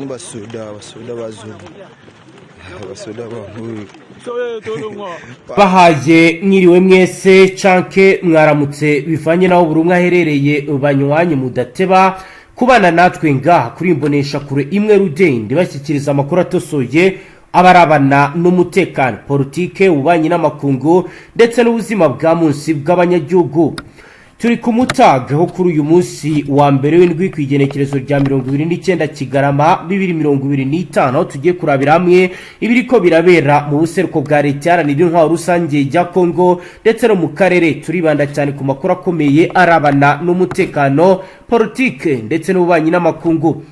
basoda bazungu basoda bankuru bahaye mwiriwe mwese canke mwaramutse bivanye naho buri umwe aherereye banywanyi mudateba kubana natwe ngaha kuri imbonesha kure imwe rudende bashyikiriza amakuru atosoye abarabana n'umutekano politike ububanyi n'amakungu ndetse n'ubuzima bwa munsi bw'abanyagihugu. Turi ku mutaga ho kuri uyu munsi wa mbere w'indwi kwigenekerezo rya 29 Kigarama 2025 tugiye kurabira hamwe ibiriko birabera mu buseruko bwa leta yaranira intwaro rusange ya Kongo ndetse no mu karere. Turibanda cyane ku makuru akomeye arabana n'umutekano politike ndetse n'ububanyi n'amakungu.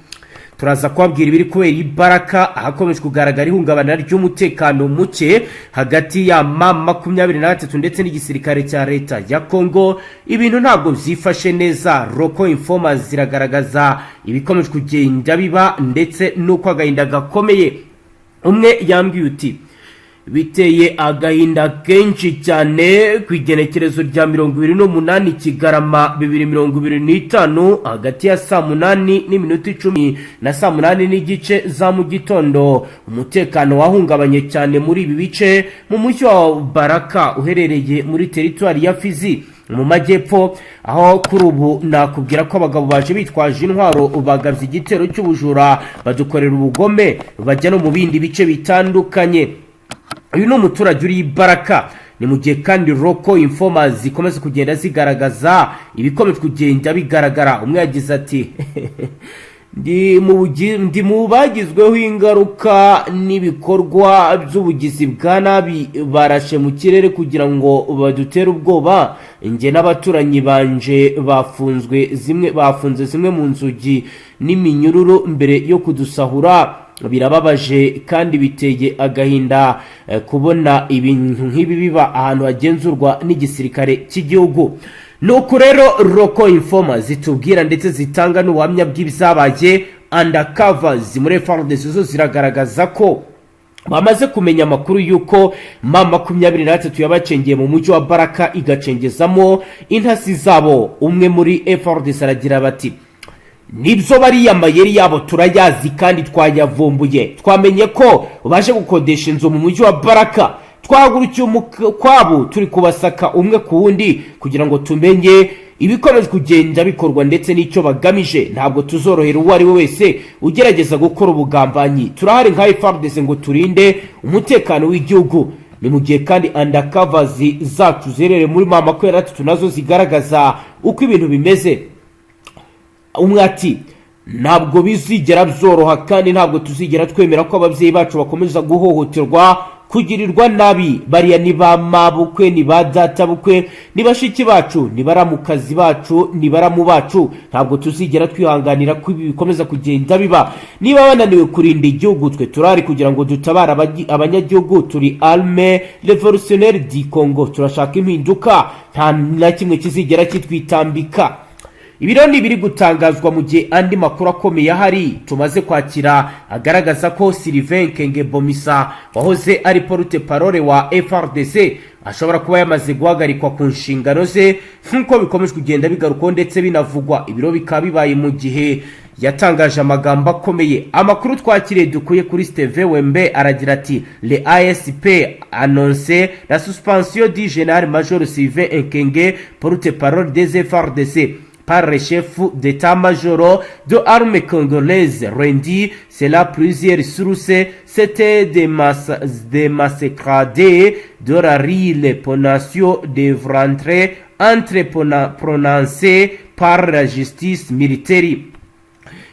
Turaza kwabwira ibiri kubera ibaraka ahakomeje kugaragara ihungabana ry'umutekano muke hagati ya M23 ndetse n'igisirikare cya leta ya Kongo. Ibintu ntabwo byifashe neza. Roko informers ziragaragaza ibikomeje kugenda biba ndetse nuko agahinda gakomeye. Umwe yambwiye uti biteye agahinda kenshi cyane kwigenekerezo rya 28 Kigarama 2025 hagati ya saa 8:10 na saa 8:15 za mu gitondo. Umutekano wahungabanye cyane muri ibi bice mu mujyi wa Baraka uherereye muri teritwari ya Fizi mu majyepfo, aho kuri ubu nakubwira ko abagabo baje bitwaje intwaro bagavye igitero cy'ubujura badukorera ubugome bajya no mu bindi bice bitandukanye. Uyu ni umuturage uri Baraka. Ni mu gihe kandi Roko informers zikomeza kugenda zigaragaza ibikomeje kugenda bigaragara. Umwe yagize ati ndi mu bagizweho ingaruka n'ibikorwa by'ubugizi bwa nabi barashe mu kirere kugira ngo badutere ubwoba. Nge n'abaturanyi banje bafunze zimwe mu nzugi n'iminyururu mbere yo kudusahura. Birababaje kandi biteye agahinda kubona ibintu nk'ibi biba ahantu hagenzurwa n'igisirikare cy'igihugu. Nuko rero Roko informers zitubwira ndetse zitanga n'ubuhamya bw'ibizabaye undercovers muri Fardc zo ziragaragaza ko bamaze kumenya amakuru yuko M23 yabacengeye mu mujyi wa Baraka igacengezamo intasi zabo. Umwe muri Fardc aragira bati nibyo bariya mayeri yabo turayazi kandi twayavumbuye. Twamenye ko baje gukodesha inzu mu mujyi wa Baraka. Twagurukiye kwabo turi kubasaka umwe ku wundi kugira ngo tumenye ibikomeje kugenda bikorwa ndetse n'icyo bagamije. Ntabwo tuzorohera uwo ari we wese ugerageza gukora ubugambanyi. Turahari nka Fardc ngo turinde umutekano w'igihugu. Ni mu gihe kandi undercovers zacu zerere muri M23 nazo zigaragaza uko ibintu bimeze. Umwe ati ntabwo bizigera byoroha kandi ntabwo tuzigera twemera ko ababyeyi bacu bakomeza guhohoterwa kugirirwa nabi. Bariya ni ba mabukwe, ni ba data bukwe, ni bashiki bacu, ni baramukazi bacu, ni baramu bacu. Ntabwo tuzigera twihanganira ko ibi bikomeza kugenda biba. Niba bananiwe kurinda igihugu, twe turari kugira ngo dutabara abanyagihugu. Turi armée révolutionnaire du Congo. Turashaka impinduka, nta na kimwe kizigera kitwitambika. Ibironi biri gutangazwa mu gihe andi makuru akomeye ahari tumaze kwakira agaragaza ko Ekenge Bomisa wahoze ari porte parole wa Fardc ashobora kuba yamaze guhagarikwa ku nshingano ze nk'uko bikomeje kugenda bigaruka ndetse binavugwa. Ibiro bikaba bibaye mu gihe yatangaje amagambo akomeye. Amakuru twakiriye dukuye kuri Steve Wembe aragira ati le ASP annonce la suspension du général major Ekenge porte parole des Fardc par le chef d'état-major de l'armée congolaise Rendi. C'est là plusieurs sources. C'était des massacrés de la rille ponation devraient être prononcés par la justice militaire.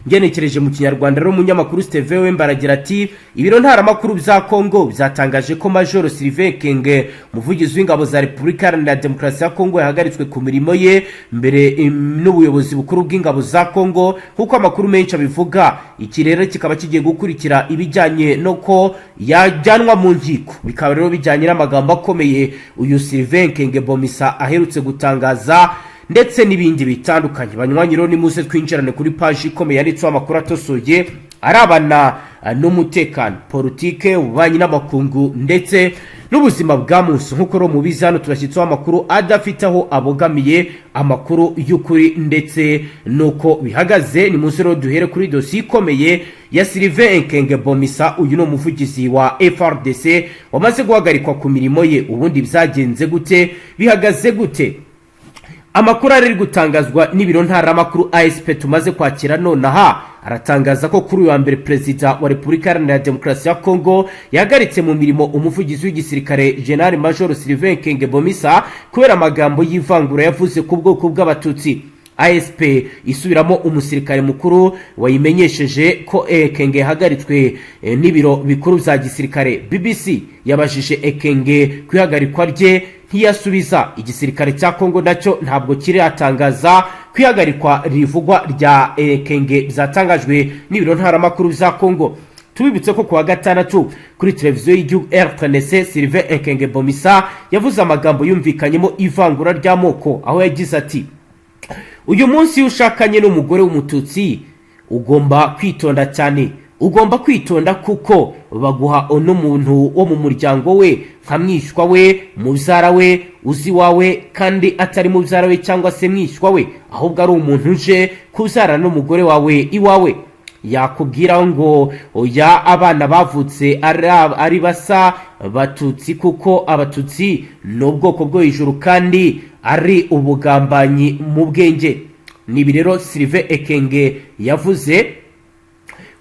Ngenekereje mu Kinyarwanda rero umunyamakuru Steve Wemba aragira ati ibiro ntaramakuru bya Kongo byatangaje ko Major Ekenge umuvugizi w'ingabo za Repubulika Iharanira Demokarasi ya Kongo yahagaritswe ku mirimo ye mbere n'ubuyobozi bukuru bw'ingabo za Kongo kuko amakuru menshi abivuga. Iki rero kikaba kigiye gukurikira ibijyanye no ko yajyanwa mu nkiko. Bikaba rero bijyanye n'amagambo akomeye uyu Ekenge Bomisa aherutse gutangaza ndetse n'ibindi bitandukanye. Banywanyi rero nimuze twinjirane kuri page ikomeye yanditseho amakuru atosoye arabana n'umutekano politike ububanyi n'amakungu ndetse n'ubuzima bwa munsi. Nk'uko ro mubizi hano turashyitseho amakuru adafite aho abogamiye, amakuru y'ukuri ndetse nuko bihagaze. Ni munsi rero duhere kuri dosiye ikomeye ya Ekenge Bomisa. Uyu no umuvugizi wa Fardc wamaze guhagarikwa ku mirimo ye. Ubundi byagenze gute, bihagaze gute? Amakuru ari gutangazwa n'ibiro ntaramakuru ASP tumaze kwakira nonaha aratangaza ko kuri wa mbere Perezida wa Repubulika Iharanira Demokarasi ya Kongo yahagaritse mu mirimo umuvugizi w'igisirikare General Major Ekenge Bomisa kubera amagambo y'ivangura yavuze ku bwoko bw'abatutsi. ASP isubiramo umusirikare mukuru wayimenyesheje ko Ekenge yahagaritswe n'ibiro bikuru bya gisirikare. BBC yabajije Ekenge kwihagarikwa rye ntiyasubiza. Igisirikare cya Kongo nacyo ntabwo kiratangaza kwihagarikwa rivugwa rya Ekenge byatangajwe n'ibiro ntaramakuru bya Kongo. Tubibutse ko kuwa gatandatu kuri televiziyo y'igihugu RTNC Ekenge Bomisa yavuze amagambo yumvikanyemo ivangura ry'amoko, aho yagize ati: uyu munsi ushakanye n'umugore w'umututsi ugomba kwitonda cyane, ugomba kwitonda kuko baguha n'umuntu wo mu muryango we nka mwishwa we, mubyara we, uzi wawe kandi atari mubyara we cyangwa se mwishwa we, ahubwo ari umuntu uje kuzara n'umugore wawe iwawe. Yakubwira ngo oya, abana bavutse ari basa batutsi kuko abatutsi n'ubwoko bwo hejuru kandi ari ubugambanyi mu bwenge. Nibi rero Ekenge yavuze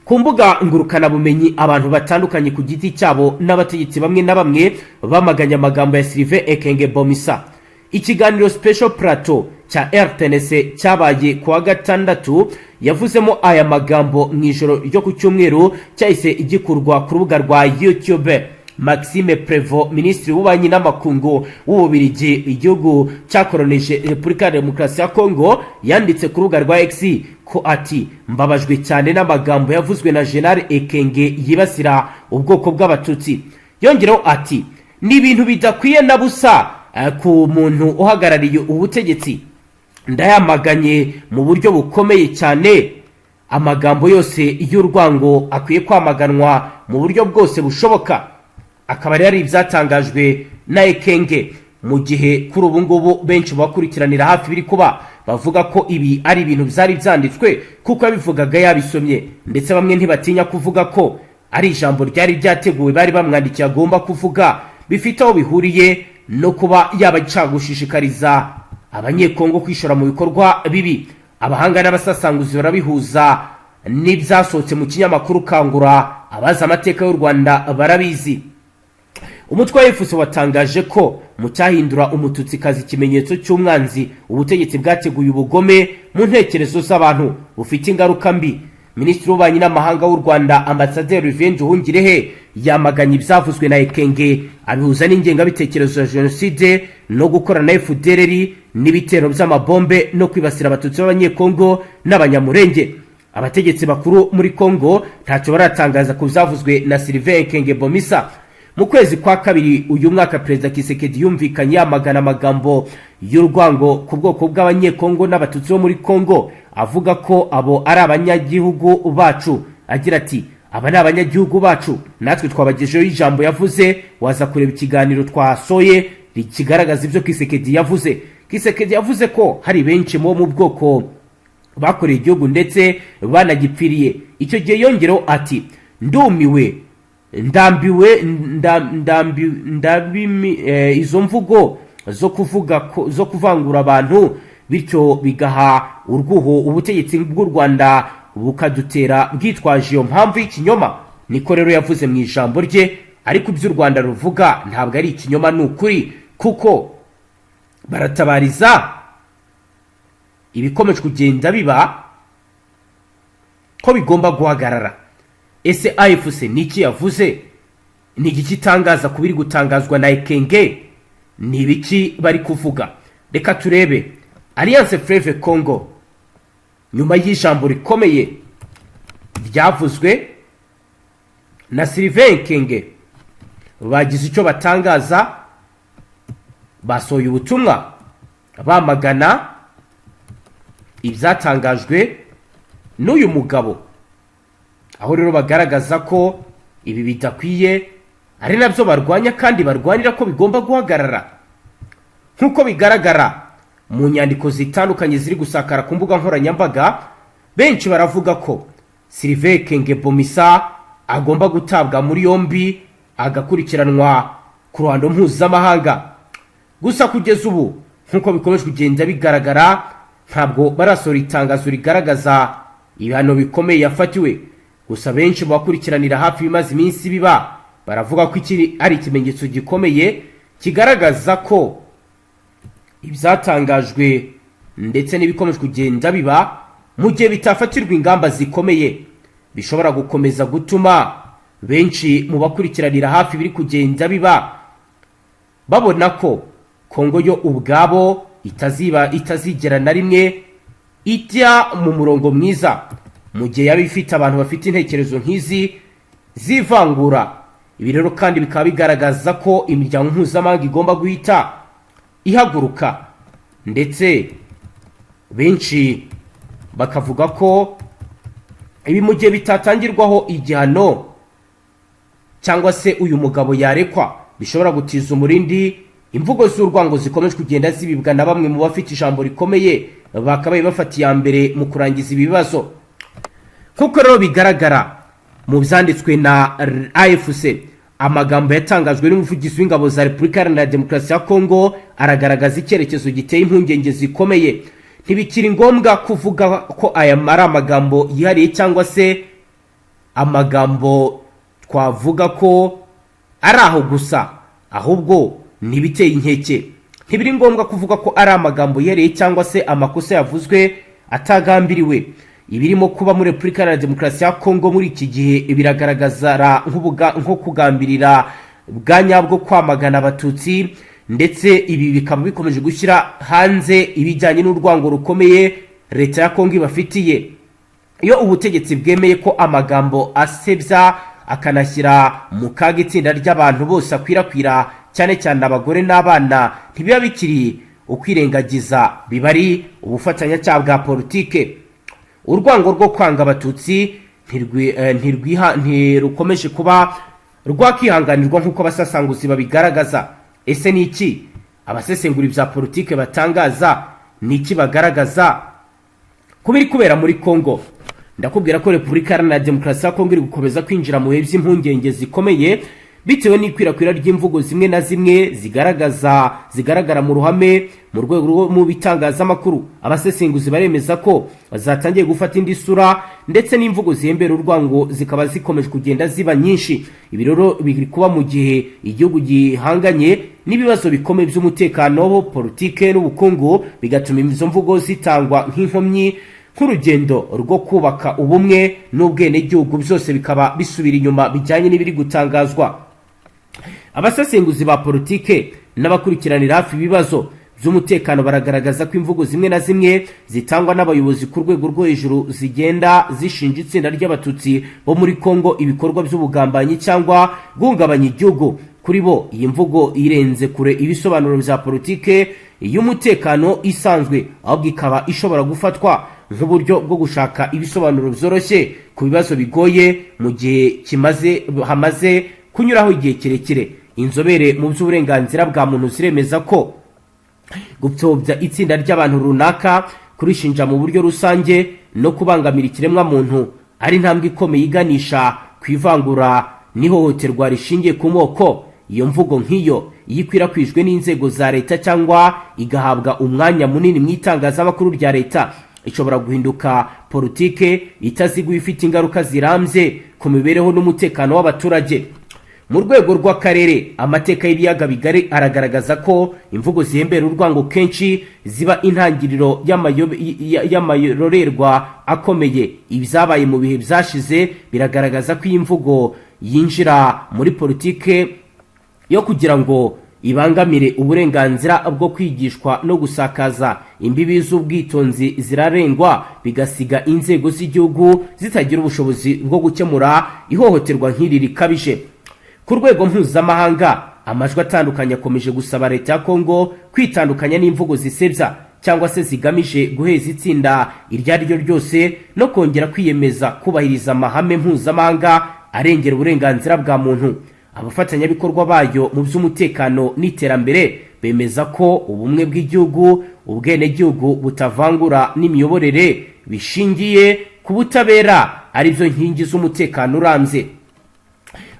ku mbuga ngurukana bumenyi. Abantu batandukanye ku giti cyabo n'abategetsi bamwe na bamwe bamaganya amagambo ya Ekenge Bomisa. Ikiganiro Special Plateau cya RTNC cyabaye kuwa gatandatu yavuzemo aya magambo mu ijoro ryo ku cyumweru, cyahise igikurwa ku rubuga rwa YouTube. Maxime Prevost, Minisitiri w'Ububanyi n'Amakungu w'Ububiligi, igihugu cyakoroneje Repubulika ya Demokarasi ya Kongo, yanditse ku rubuga rwa X ko ati: mbabajwe cyane n'amagambo yavuzwe na General Ekenge yibasira ubwoko bw'abatutsi. Yongeraho ati: ni ibintu bidakwiye na busa ku muntu uhagarariye ubutegetsi. Ndayamaganye mu buryo bukomeye cyane. Amagambo yose y'urwango akwiye kwamaganwa mu buryo bwose bushoboka. Akaba ari ibyatangajwe na Ekenge mu gihe kuri ubu ngubu benshi bakurikiranira hafi biri kuba bavuga ko ibi ari ibintu byari byanditswe kuko yabivugaga yabisomye, ndetse bamwe ntibatinya kuvuga ko ari ijambo ryari ryateguwe bari bamwandikiye agomba kuvuga, bifite aho bihuriye no kuba yabacagushishikariza abanyekongo kwishora mu bikorwa bibi. Abahanga n'abasasanguzi barabihuza n'ibyasohotse mu kinyamakuru Kangura. Abazi amateka y'u Rwanda barabizi. Umutwe wa FUS watangaje ko mu cyahindura umututsikazi ikimenyetso cy'umwanzi, ubutegetsi bwateguye ubugome mu ntekerezo z'abantu bufite ingaruka mbi. Minisitiri w'Ububanyi n'Amahanga w'u Rwanda Ambasaderi Nduhungirehe yamaganye ibyavuzwe na Ekenge, abihuza n'ingengabitekerezo ya jenoside no gukorana na FDLR n'ibitero by'amabombe no kwibasira abatutsi b'abanyekongo n'abanyamurenge. Abategetsi bakuru muri Kongo ntacyo baratangaza ku byavuzwe na Ekenge Bomisa. Mu kwezi kwa kabiri uyu mwaka Perezida Thisekedi yumvikanye yamagana amagambo y'urwango ku bwoko bw'abanyekongo n'abatutsi bo muri Kongo, avuga ko abo ari abanyagihugu bacu. Agira ati: aba ni abanyagihugu bacu, natwe twabagejeho ijambo yavuze. Waza kureba ikiganiro twasoye kigaragaza ibyo Thisekedi yavuze. Thisekedi yavuze ko hari benshi mu bwoko bakoreye igihugu ndetse banagipfiriye. Icyo gihe yongeraho ati: ndumiwe, ndambiwe izo mvugo zo kuvangura abantu, bityo bigaha urwuho ubutegetsi bw'u Rwanda bukadutera bwitwaje iyo mpamvu y'ikinyoma. Niko rero yavuze mu ijambo rye, ariko ibyo u Rwanda ruvuga ntabwo ari ikinyoma, ni ukuri, kuko baratabariza ibikomeje kugenda biba ko bigomba guhagarara. Ese AFC niki yavuze? Ni iki tangaza kubiri gutangazwa na Ekenge? Ni ibiki bari kuvuga? Reka turebe. Alliance Fleuve Congo, nyuma y'ijambo rikomeye ryavuzwe na Ekenge, bagize icyo batangaza, basohoye ubutumwa bamagana ibyatangajwe n'uyu mugabo, aho rero bagaragaza ko ibi bidakwiye, ari nabyo barwanya kandi barwanira ko bigomba guhagarara. Nk'uko bigaragara mu nyandiko zitandukanye ziri gusakara ku mbuga nkoranyambaga, benshi baravuga ko Ekenge agomba gutabwa muri yombi agakurikiranwa ku ruhando mpuzamahanga. Gusa kugeza ubu nk'uko bikomeje kugenda bigaragara, ntabwo barasohora itangazo rigaragaza ibihano bikomeye yafatiwe. Gusa benshi mu bakurikiranira hafi bimaze iminsi biba baravuga ko iki ari ikimenyetso gikomeye kigaragaza ko ibyatangajwe ndetse n'ibikomeje kugenda biba mu gihe bitafatirwa ingamba zikomeye bishobora gukomeza gutuma benshi mu bakurikiranira hafi biri kugenda biba babona ko Kongo yo ubwabo itazigera na rimwe ijya mu murongo mwiza mu gihe yaba ifite abantu bafite intekerezo nk'izi zivangura. Ibi rero kandi bikaba bigaragaza ko imiryango mpuzamahanga igomba guhita ihaguruka, ndetse benshi bakavuga ko ibi mu gihe bitatangirwaho igihano cyangwa se uyu mugabo yarekwa bishobora gutiza umurindi imvugo z'urwango zikomeje kugenda zibibwa na bamwe mu bafite ijambo rikomeye bakabaye bafatiye mbere mu kurangiza ibibazo. Kuko rero bigaragara mu byanditswe na AFC, amagambo yatangajwe n'umuvugizi w'ingabo za Repubulika Iharanira Demokarasi ya Kongo aragaragaza icyerekezo giteye impungenge zikomeye. Ntibikiri ngombwa kuvuga ko aya ari amagambo yihariye cyangwa se amagambo twavuga ko ari aho gusa, ahubwo ntibiteye inkeke. Ntibiri ngombwa kuvuga ko ari amagambo yihariye cyangwa se amakosa yavuzwe atagambiriwe. Ibirimo kuba muri Repubulika Iharanira Demokarasi ya Kongo muri iki gihe biragaragaza nko kugambirira bwa nyabwo kwamagana abatutsi, ndetse ibi bikaba bikomeje gushyira hanze ibijyanye n'urwango rukomeye leta ya Kongo ibafitiye. Iyo ubutegetsi bwemeye ko amagambo asebya akanashyira mu kaga itsinda ry'abantu bose akwirakwira, cyane cyane abagore n'abana, ntibiba bikiri ukwirengagiza, biba ari ubufatanyacyaha bwa politike. Urwango rwo kwanga abatutsi ntirukomeje kuba rwakihanganirwa nk'uko abasasanguzi babigaragaza. Ese ni iki abasesengura bya politike batangaza? Ni iki bagaragaza ku biri kubera muri Kongo? Ndakubwira ko Repubulika Iharanira Demokarasi ya Kongo iri gukomeza kwinjira mu bihe by'impungenge zikomeye bitewe n'ikwirakwira ry'imvugo zimwe na zimwe zigaragara mu ruhame mu rwego rwo mu bitangazamakuru. Abasesenguzi baremeza ko zatangiye gufata indi sura, ndetse n'imvugo zihembera urwango zikaba zikomeje kugenda ziba nyinshi. Ibi rero biri kuba mu gihe igihugu gihanganye n'ibibazo bikomeye by'umutekano, politike n'ubukungu, bigatuma izo mvugo zitangwa nk'inkomyi nk'urugendo rwo kubaka ubumwe n'ubwenegihugu, byose bikaba bisubira inyuma bijyanye n'ibiri gutangazwa. Abasesenguzi ba politike n'abakurikiranira hafi ibibazo by'umutekano baragaragaza ko imvugo zimwe na zimwe zitangwa n'abayobozi ku rwego rwo hejuru zigenda zishinja itsinda ry'abatutsi bo muri Kongo ibikorwa by'ubugambanyi cyangwa guhungabanya igihugu. Kuri bo iyi mvugo irenze kure ibisobanuro bya politike y'umutekano isanzwe, ahubwo ikaba ishobora gufatwa nk'uburyo bwo gushaka ibisobanuro byoroshye ku bibazo bigoye mu gihe hamaze kunyuraho igihe kirekire. Inzobere mu by'uburenganzira bwa muntu ziremeza ko gupfobya itsinda ry'abantu runaka, kurishinja mu buryo rusange no kubangamira ikiremwa muntu ari intambwe ikomeye iganisha ku ivangura n'ihohoterwa rishingiye ku moko. Iyo mvugo nk'iyo iyo ikwirakwijwe n'inzego za leta cyangwa igahabwa umwanya munini mu itangazamakuru rya leta, ishobora guhinduka politike itaziguye ifite ingaruka zirambye ku mibereho n'umutekano w'abaturage. Mu rwego rw'akarere, amateka y'ibiyaga bigari aragaragaza ko imvugo zihembera urwango kenshi ziba intangiriro y'amarorerwa akomeye. Ibyabaye mu bihe byashize biragaragaza ko iyi mvugo yinjira muri politike yo kugira ngo ibangamire uburenganzira bwo kwigishwa no gusakaza. Imbibi z'ubwitonzi zirarengwa, bigasiga inzego z'igihugu zitagira ubushobozi bwo gukemura ihohoterwa nk'iri rikabije. Ku rwego mpuzamahanga, amajwi atandukanye akomeje gusaba leta ya Kongo kwitandukanya n'imvugo zisebya cyangwa se zigamije guheza itsinda iryo ari ryo ryose no kongera kwiyemeza kubahiriza amahame mpuzamahanga arengera uburenganzira bwa muntu. abafatanyabikorwa bayo mu by'umutekano n'iterambere bemeza ko ubumwe bw'igihugu ubwenegihugu butavangura n'imiyoborere bishingiye ku butabera ari byo nkingi z'umutekano urambye.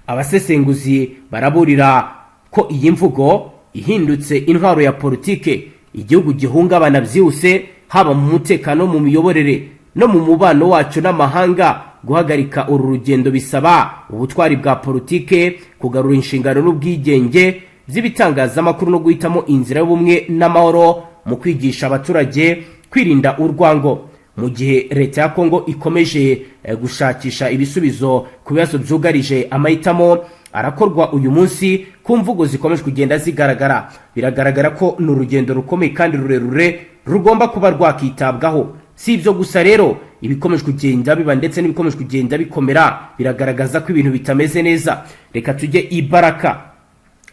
Abasesenguzi baraburira ko iyi mvugo ihindutse intwaro ya politike igihugu gihungabana byihuse, haba mu mutekano, mu miyoborere no mu mubano wacu n'amahanga. Guhagarika uru rugendo bisaba ubutwari bwa politike, kugarura inshingano n'ubwigenge z'ibitangazamakuru no guhitamo inzira y'ubumwe n'amahoro mu kwigisha abaturage kwirinda urwango. Mu gihe leta ya Kongo ikomeje gushakisha ibisubizo ku bibazo byugarije amahitamo arakorwa uyu munsi ku mvugo zikomeje kugenda zigaragara, biragaragara ko ni urugendo rukomeye kandi rurerure rugomba kuba rwakitabwaho. Si ibyo gusa rero, ibikomeje kugenda biba ndetse n'ibikomeje kugenda bikomera biragaragaza ko ibintu bitameze neza. Reka tujye ibaraka.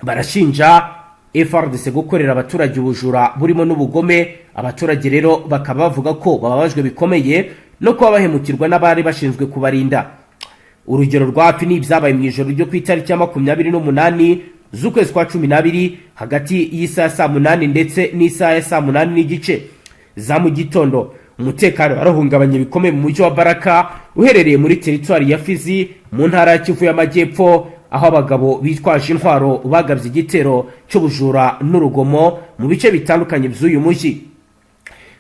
Barashinja Fardc gukorera abaturage ubujura burimo n'ubugome. Abaturage rero bakaba bavuga ko bababajwe bikomeye no kuba bahemukirwa n'abari bashinzwe kubarinda. Urugero rwa hafi ni ibyabaye mu ijoro ryo ku itariki ya 28 z'ukwezi kwa 12 hagati y'isaha ya saa 8 ndetse n'isaha ya saa 8 n'igice za mu gitondo. Umutekano warahungabanye bikomeye mu mujyi wa Baraka uherereye muri teritwari ya Fizi mu ntara ya Kivu y'Amajyepfo, aho abagabo bitwaje intwaro bagabye igitero cy'ubujura n'urugomo mu bice bitandukanye by'uyu mujyi.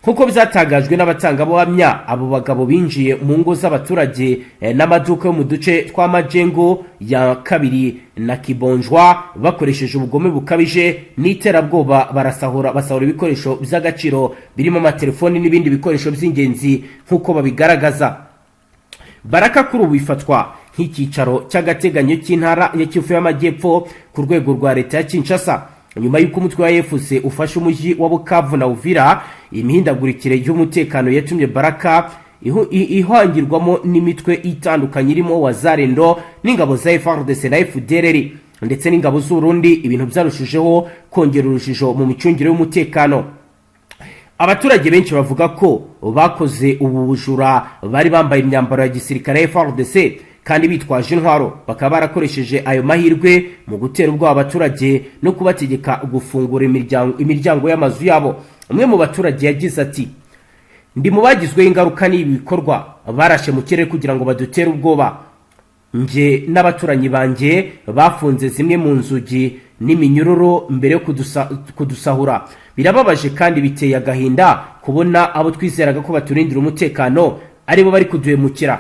Nkuko bizatangajwe n'abatangabuhamya, abo bagabo binjiye mu ngo z'abaturage n'amaduka yo mu duce twa Majengo ya kabiri na Kibonjwa bakoresheje ubugome bukabije n'iterabwoba. basahura ibikoresho by'agaciro birimo amatelefoni n'ibindi bikoresho by'ingenzi nkuko babigaragaza. Baraka kuri ubu ifatwa nk'icyicaro cy'agateganyo cy'intara ya Kivu y'Amajyepfo ku rwego rwa leta ya Kinshasa, nyuma y'uko umutwe wa FUC ufashe umujyi wa Bukavu na Uvira. Imihindagurikire y'umutekano yatumye Baraka ihangirwamo n'imitwe itandukanye irimo Wazarendo n'ingabo za Fardc na FDLR ndetse n'ingabo z'u Burundi. Ibintu byarushijeho kongera urujijo mu micungire y'umutekano. Abaturage benshi bavuga ko bakoze ubu bujura bari bambaye imyambaro ya gisirikare ya Fardc kandi bitwaje intwaro, bakaba barakoresheje ayo mahirwe mu gutera ubwoba abaturage no kubategeka gufungura imiryango y'amazu yabo. Umwe mu baturage yagize ati, ndi mu bagizweho ingaruka n'ibi bikorwa, barashe mu kirere kugira ngo badutere ubwoba. Nje n'abaturanyi banjye bafunze zimwe mu nzugi n'iminyururu mbere yo kudusahura. Birababaje kandi biteye agahinda kubona abo twizeraga ko baturindira umutekano aribo bari kuduhemukira.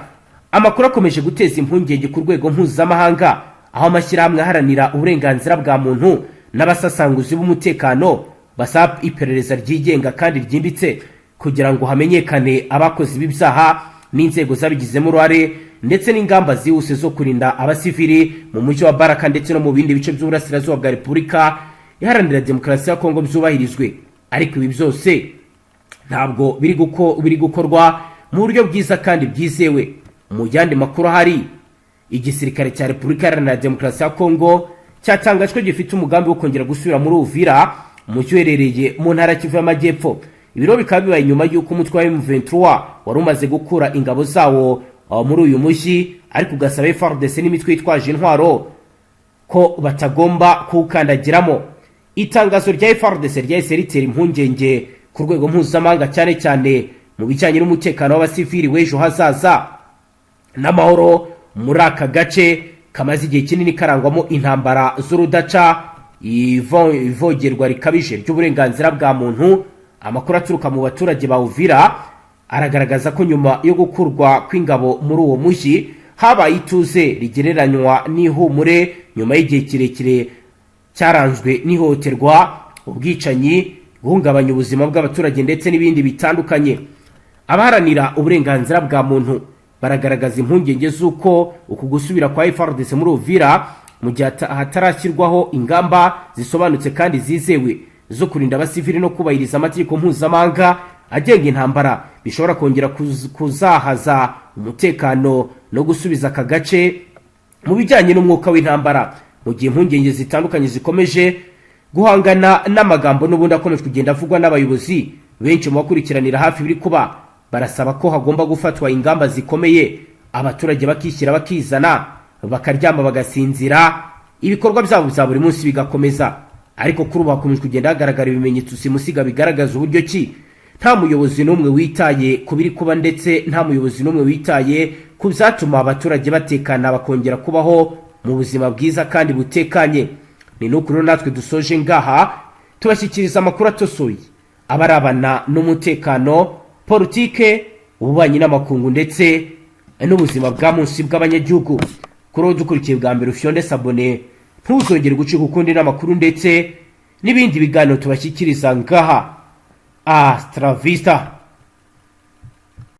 Amakuru akomeje guteza impungenge ku rwego mpuzamahanga, aho amashyirahamwe aharanira uburenganzira bwa muntu n'abasasanguzi b'umutekano basaba iperereza ryigenga kandi ryimbitse kugira ngo hamenyekane abakoze ibi byaha n'inzego zabigizemo uruhare ndetse n'ingamba zihuse zo kurinda abasivili mu mujyi wa Baraka ndetse no mu bindi bice by'uburasirazuba bwa Repubulika Iharanira Demokarasi ya Kongo byubahirizwe. Ariko ibi byose ntabwo biri gukorwa mu buryo bwiza kandi byizewe. Mu yandi makuru hari igisirikare cya Repubulika Iharanira Demokarasi ya Kongo cyatangajwe gifite umugambi wo kongera gusubira muri Uvira, umujyi uherereye mu ntara ya Kivu y'Amajyepfo. Ibiro bikaba bibaye nyuma y'uko umutwe wa M23 wari umaze gukura ingabo zawo muri uyu mujyi, ariko ugasaba Fardc n'imitwe yitwaje intwaro ko batagomba kuwukandagiramo. Itangazo rya Fardc ryahise ritera impungenge ku rwego mpuzamahanga, cyane cyane mu bijyanye n'umutekano w'abasivili w'ejo hazaza n'amahoro muri aka gace kamaze igihe kinini karangwamo intambara z'urudaca, ivogerwa rikabije ry'uburenganzira bwa muntu. Amakuru aturuka mu baturage ba Uvira aragaragaza ko nyuma yo gukurwa kw'ingabo muri uwo mujyi habaye ituze rigereranywa n'ihumure nyuma y'igihe kirekire cyaranzwe n'ihohoterwa, ubwicanyi, guhungabanya ubuzima bw'abaturage ndetse n'ibindi bitandukanye. Abaharanira uburenganzira bwa muntu baragaragaza impungenge z'uko uku gusubira kwa Fardc muri Uvira mu gihe hatarashyirwaho ingamba zisobanutse kandi zizewe zo kurinda abasivili no kubahiriza amategeko mpuzamahanga agenga intambara bishobora kongera kuzahaza umutekano no gusubiza aka gace mu bijyanye n'umwuka w'intambara. Mu gihe impungenge zitandukanye zikomeje guhangana n'amagambo n'ubundi akomeje kugenda avugwa n'abayobozi benshi mu bakurikiranira hafi biri kuba, barasaba ko hagomba gufatwa ingamba zikomeye, abaturage bakishyira bakizana, bakaryama bagasinzira, ibikorwa byabo bya buri munsi bigakomeza. Ariko kuri ubu hakomeje kugenda hagaragara ibimenyetso simusiga bigaragaza uburyo ki nta muyobozi n'umwe witaye kubiri kuba, ndetse nta muyobozi n'umwe witaye ku byatuma abaturage batekana bakongera kubaho mu buzima bwiza kandi butekanye. Ni n'ukuri natwe dusoje ngaha tubashyikiriza amakuru atosoye abarabana n'umutekano, politike, ububanyi n'amakungu ndetse n'ubuzima bwa munsi bw'abanyagihugu. Kuri dukurikiye bwa mbere ufyonde sabone, ntuzongere gucika ukundi n'amakuru ndetse n'ibindi biganiro tubashyikiriza ngaha. Astra Vista.